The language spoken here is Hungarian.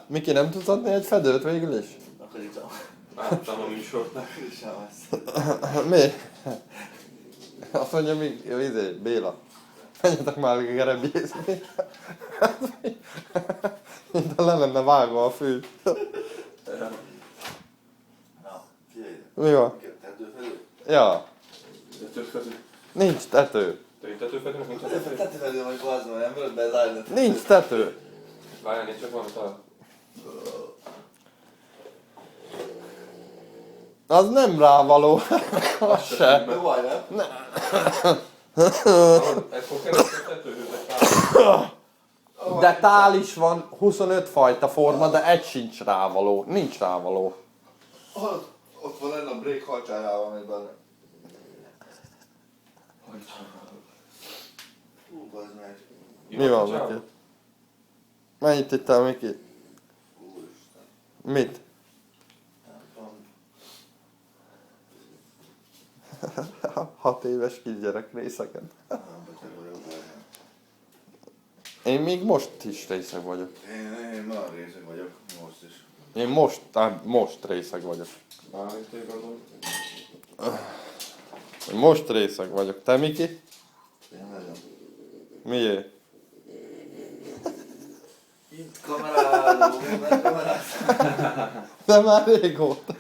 Miki, nem tudsz adni egy fedőt végül is? Akkor itt van. Láttam a műsort. Mi? Azt mondja, Béla. Menjetek már végig gerebjészni. Mint ha le lenne vágva a fű. Na, figyelj. Mi van? Tetőfedő? Ja, Tetőfedő. nincs tető. Tetőfedőnek nincs tetőfedő? Tetőfedő vagy bazd, nem tudod bezárni. Nincs tető. Várjál, én csak valamit talál. Az nem rávaló. Az se. Jó vagy, nem? Ekkor keresztül tetőhőzek. De tál is van, 25 fajta forma, de egy sincs rávaló. Nincs rávaló. Ott van lenne a break hajcsájával még benne. Hú, bazd meg. Mi van, Miki? Mennyit ittál, Miki? Úristen. Mit? Nem tudom. 6 éves kisgyerek részeken. Nem beteg vagyok benne. Én még most is részeg vagyok. Én már részeg vagyok, most is. Én most részeg vagyok. Bármint én gondolom. Én most részeg vagyok. Te, Miki? Én nagyon. Miért? Itt kamerázom, nem kamerázom. De már régóta.